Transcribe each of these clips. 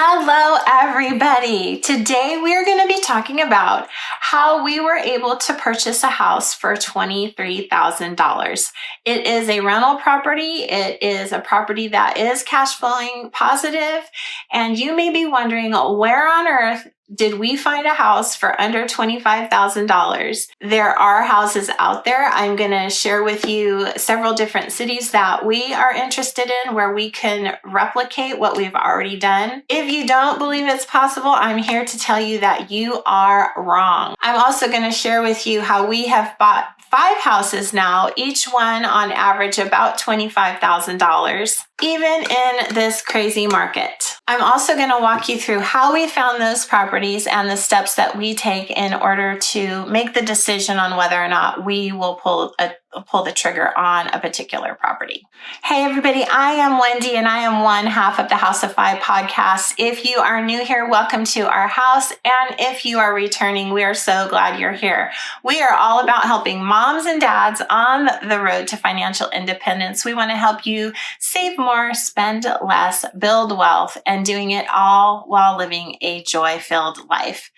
Hello, everybody. Today we are going to be talking about how we were able to purchase a house for $23,000. It is a rental property. It is a property that is cash flowing positive. And you may be wondering, where on earth did we find a house for under $25,000? There are houses out there. I'm going to share with you several different cities that we are interested in where we can replicate what we've already done. If you don't believe it's possible, I'm here to tell you that you are wrong. I'm also going to share with you how we have bought 5 houses now, each one on average about $25,000, even in this crazy market. I'm also going to walk you through how we found those properties and the steps that we take in order to make the decision on whether or not we will pull the trigger on a particular property. Hey everybody, I am Wendy and I am one half of the House of Five podcast. If you are new here, welcome to our house. And if you are returning, we are so glad you're here. We are all about helping moms and dads on the road to financial independence. We want to help you save more, spend less, build wealth, and doing it all while living a joy-filled life.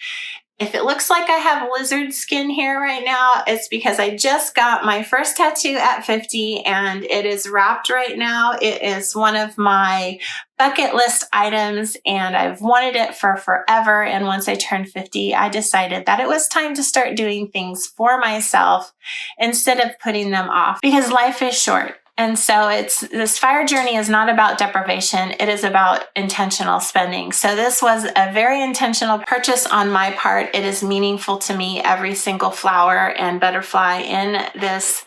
If it looks like I have lizard skin here right now, it's because I just got my first tattoo at 50 and it is wrapped right now. It is one of my bucket list items and I've wanted it for forever. And once I turned 50, I decided that it was time to start doing things for myself instead of putting them off because life is short. And so this fire journey is not about deprivation. It is about intentional spending. So this was a very intentional purchase on my part. It is meaningful to me. Every single flower and butterfly in this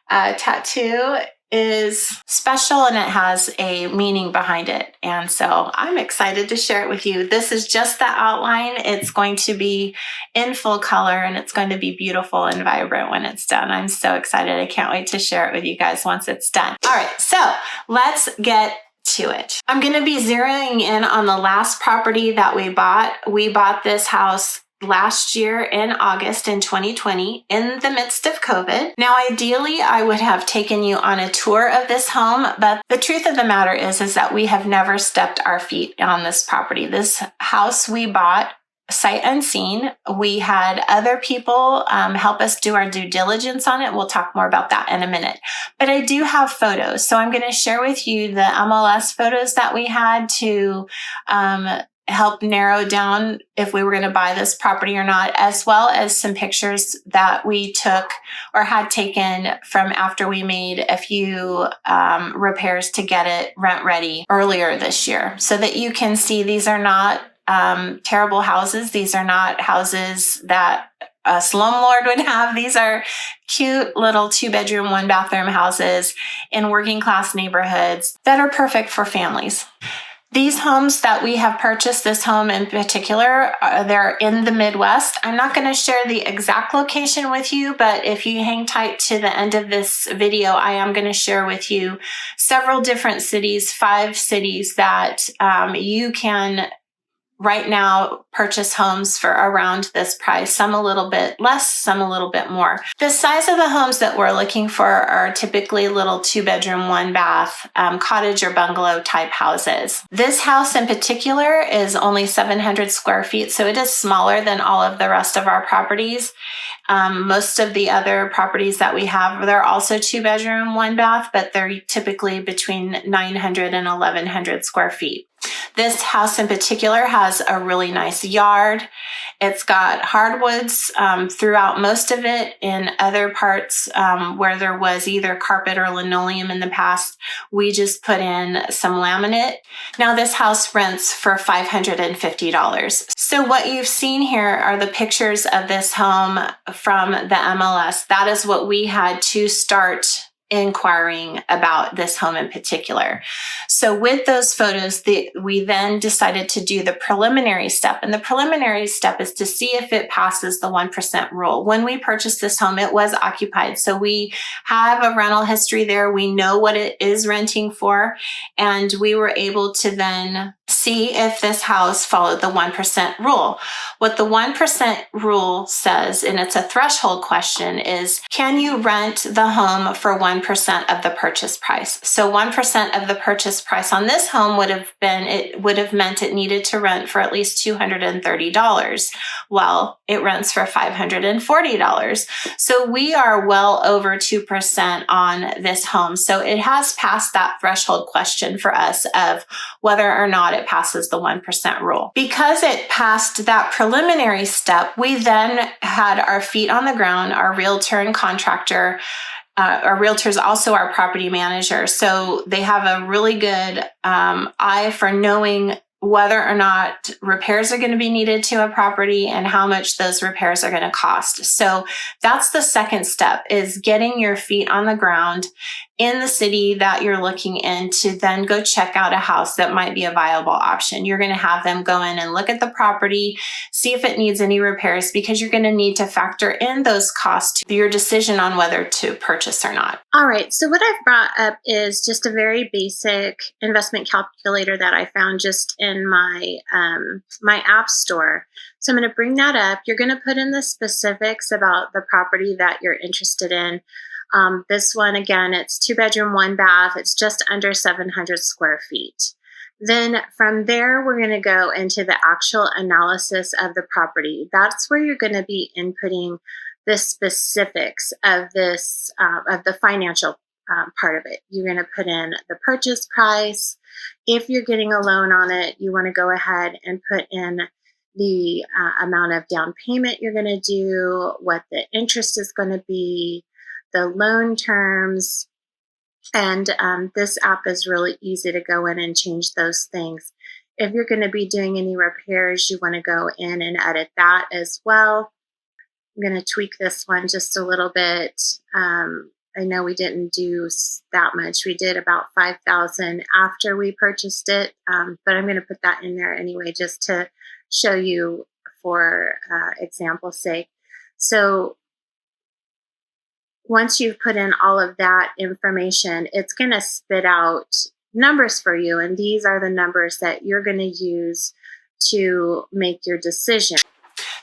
tattoo is special and it has a meaning behind it. And so I'm excited to share it with you. This is just the outline. It's going to be in full color and it's going to be beautiful and vibrant when it's done. I'm so excited. I can't wait to share it with you guys once it's done. All right, so let's get to it. I'm going to be zeroing in on the last property that we bought. We bought this house last year in August in 2020 in the midst of COVID. Now, ideally, I would have taken you on a tour of this home, but the truth of the matter is that we have never stepped our feet on this property. This house we bought sight unseen. We had other people help us do our due diligence on it. We'll talk more about that in a minute. But I do have photos. So I'm going to share with you the MLS photos that we had to help narrow down if we were going to buy this property or not, as well as some pictures that we took or had taken from after we made a few repairs to get it rent ready earlier this year, so that you can see these are not terrible houses. These are not houses that a slumlord would have. These are cute little 2-bedroom, 1-bathroom houses in working class neighborhoods that are perfect for families. These homes that we have purchased, this home in particular, they're in the Midwest. I'm not going to share the exact location with you, but if you hang tight to the end of this video, I am going to share with you several different cities, 5 cities that you can right now purchase homes for around this price, some a little bit less, some a little bit more. The size of the homes that we're looking for are typically little 2-bedroom, 1-bath, cottage or bungalow type houses. This house in particular is only 700 square feet, so it is smaller than all of the rest of our properties. Most of the other properties that we have, they're also 2-bedroom, 1-bath, but they're typically between 900 and 1,100 square feet. This house in particular has a really nice yard. It's got hardwoods throughout most of it. In other parts where there was either carpet or linoleum in the past, we just put in some laminate. Now this house rents for $550. So what you've seen here are the pictures of this home from the MLS. That is what we had to start inquiring about this home in particular. So with those photos, we then decided to do the preliminary step. And the preliminary step is to see if it passes the 1% rule. When we purchased this home, it was occupied. So we have a rental history there. We know what it is renting for. And we were able to then see if this house followed the 1% rule. What the 1% rule says, and it's a threshold question, is can you rent the home for 1% of the purchase price? So 1% of the purchase price on this home would have meant it needed to rent for at least $230. Well, it rents for $540. So we are well over 2% on this home. So it has passed that threshold question for us of whether or not it passes the 1% rule. Because it passed that preliminary step, we then had our feet on the ground, our realtor and contractor. Our realtor is also our property manager. So they have a really good eye for knowing whether or not repairs are going to be needed to a property and how much those repairs are going to cost. So that's the second step, is getting your feet on the ground in the city that you're looking in to then go check out a house that might be a viable option. You're going to have them go in and look at the property, see if it needs any repairs, because you're going to need to factor in those costs to your decision on whether to purchase or not. All right, so what I've brought up is just a very basic investment calculator that I found just in my app store. So I'm going to bring that up. You're going to put in the specifics about the property that you're interested in. This one, again, it's 2-bedroom, 1 bath. It's just under 700 square feet. Then from there, we're going to go into the actual analysis of the property. That's where you're going to be inputting the specifics of this, of the financial part of it. You're going to put in the purchase price. If you're getting a loan on it, you want to go ahead and put in the amount of down payment you're going to do, what the interest is going to be, the loan terms, and this app is really easy to go in and change those things. If you're going to be doing any repairs, you want to go in and edit that as well. I'm going to tweak this one just a little bit. I know we didn't do that much. We did about $5,000 after we purchased it, but I'm going to put that in there anyway, just to show you for example's sake. So once you've put in all of that information, it's going to spit out numbers for you. And these are the numbers that you're going to use to make your decision.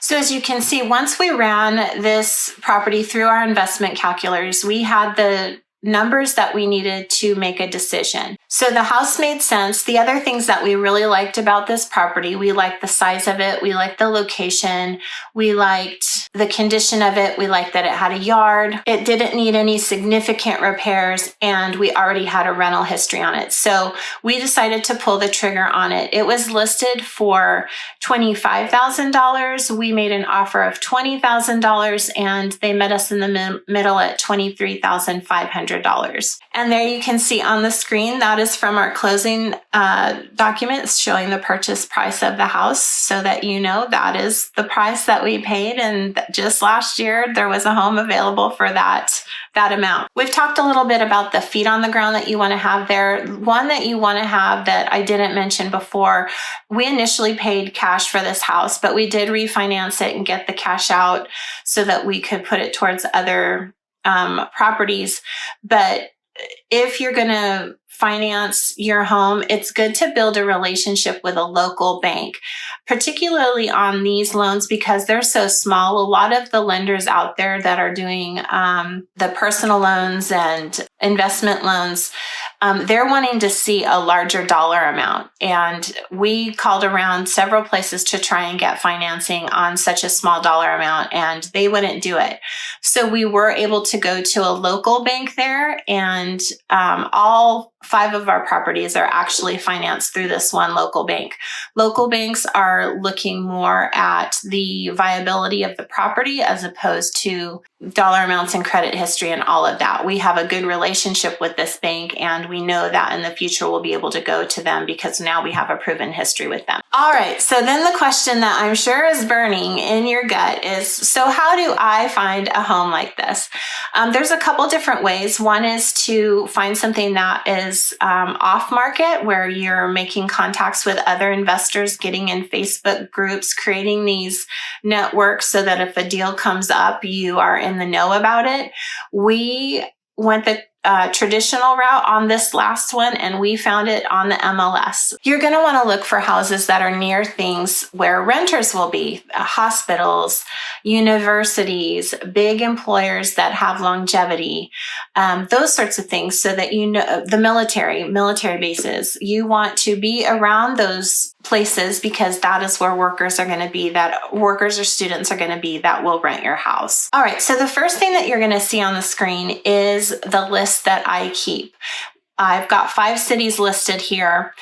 So as you can see, once we ran this property through our investment calculators, we had the numbers that we needed to make a decision. So the house made sense. The other things that we really liked about this property, we liked the size of it, we liked the location, we liked the condition of it, we liked that it had a yard, it didn't need any significant repairs, and we already had a rental history on it. So we decided to pull the trigger on it. It was listed for $25,000. We made an offer of $20,000, and they met us in the middle at $23,500. And there you can see on the screen, that is from our closing documents showing the purchase price of the house, so that you know that is the price that we paid. And just last year, there was a home available for that amount. We've talked a little bit about the feet on the ground that you want to have there. One that you want to have that I didn't mention before, we initially paid cash for this house, but we did refinance it and get the cash out so that we could put it towards other properties. But if you're going to finance your home, it's good to build a relationship with a local bank, particularly on these loans because they're so small. A lot of the lenders out there that are doing the personal loans and investment loans, they're wanting to see a larger dollar amount. And we called around several places to try and get financing on such a small dollar amount, and they wouldn't do it. So we were able to go to a local bank there, and all 5 of our properties are actually financed through this one local bank. Local banks are looking more at the viability of the property as opposed to dollar amounts and credit history and all of that. We have a good relationship with this bank, and we know that in the future we'll be able to go to them because now we have a proven history with them. All right, so then the question that I'm sure is burning in your gut is, so how do I find a home like this? There's a couple different ways. One is to find something that is off market, where you're making contacts with other investors, getting in Facebook groups, creating these networks so that if a deal comes up, you are in the know about it. We went the traditional route on this last one, and we found it on the MLS. You're going to want to look for houses that are near things where renters will be, hospitals, universities, big employers that have longevity, those sorts of things, so that you know the military bases. You want to be around those places because that is where workers are going to be, that workers or students are going to be that will rent your house. All right, so the first thing that you're going to see on the screen is the list that I keep. I've got 5 cities listed here.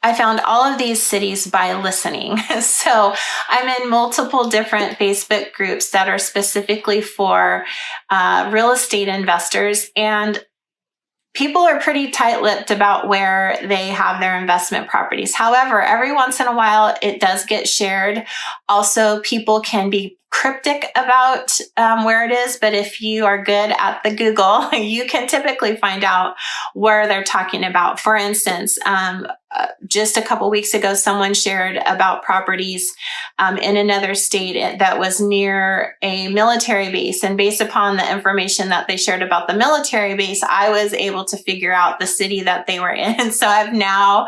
I found all of these cities by listening. So I'm in multiple different Facebook groups that are specifically for real estate investors, and people are pretty tight-lipped about where they have their investment properties. However, every once in a while, it does get shared. Also, people can be cryptic about where it is, but if you are good at the Google, you can typically find out where they're talking about. For instance, just a couple weeks ago, someone shared about properties in another state that was near a military base. And based upon the information that they shared about the military base, I was able to figure out the city that they were in. And so I've now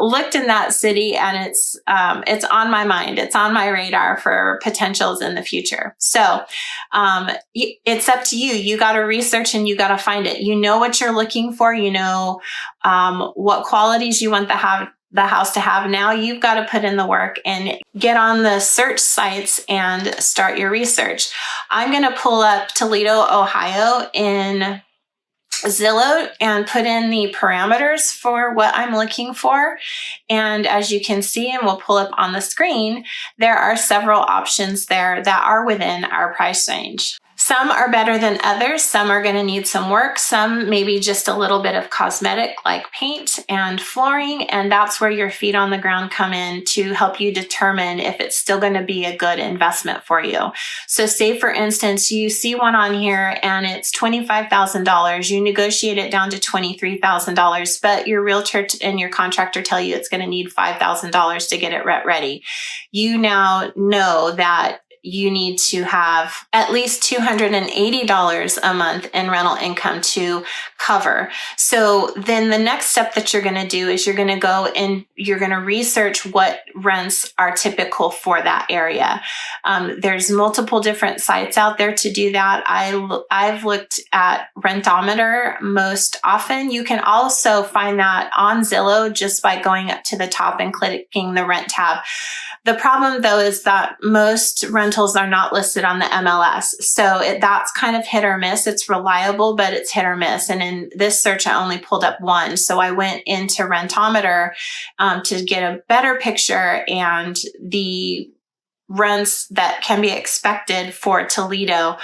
looked in that city, and it's on my mind. It's on my radar for potentials in the future. So it's up to you. You got to research and you got to find it. You know what you're looking for. You know what qualities you want the house to have. Now you've got to put in the work and get on the search sites and start your research. I'm going to pull up Toledo, Ohio in Zillow and put in the parameters for what I'm looking for. And as you can see, and we'll pull up on the screen, there are several options there that are within our price range. Some are better than others. Some are going to need some work. Some maybe just a little bit of cosmetic like paint and flooring. And that's where your feet on the ground come in to help you determine if it's still going to be a good investment for you. So say, for instance, you see one on here and it's $25,000. You negotiate it down to $23,000, but your realtor and your contractor tell you it's going to need $5,000 to get it rent ready. You now know that you need to have at least $280 a month in rental income to cover. So then the next step that you're going to do is you're going to go and you're going to research what rents are typical for that area. There's multiple different sites out there to do that. I've looked at Rentometer most often. You can also find that on Zillow just by going up to the top and clicking the rent tab. The problem, though, is that most rentals are not listed on the MLS. So that's kind of hit or miss. It's reliable, but it's hit or miss. And in this search, I only pulled up one. So I went into Rentometer to get a better picture, and the rents that can be expected for Toledo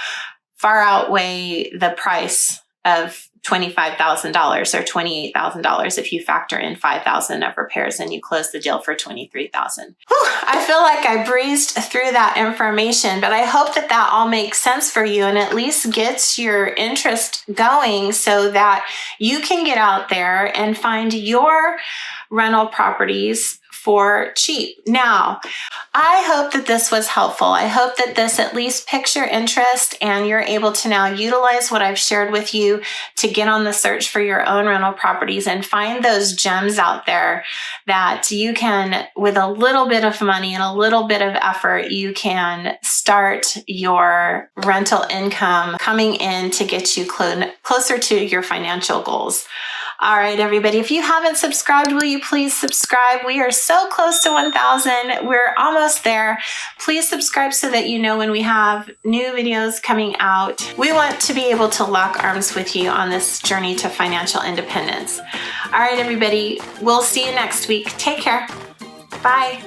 far outweigh the price of $25,000 or $28,000 if you factor in $5,000 of repairs and you close the deal for $23,000. I feel like I breezed through that information, but I hope that that all makes sense for you and at least gets your interest going so that you can get out there and find your rental properties for cheap. Now, I hope that this was helpful. I hope that this at least piques your interest and you're able to now utilize what I've shared with you to get on the search for your own rental properties and find those gems out there that you can, with a little bit of money and a little bit of effort, you can start your rental income coming in to get you closer to your financial goals. All right, everybody, if you haven't subscribed, will you please subscribe? We are so close to 1,000. We're almost there. Please subscribe so that you know when we have new videos coming out. We want to be able to lock arms with you on this journey to financial independence. All right, everybody, we'll see you next week. Take care. Bye.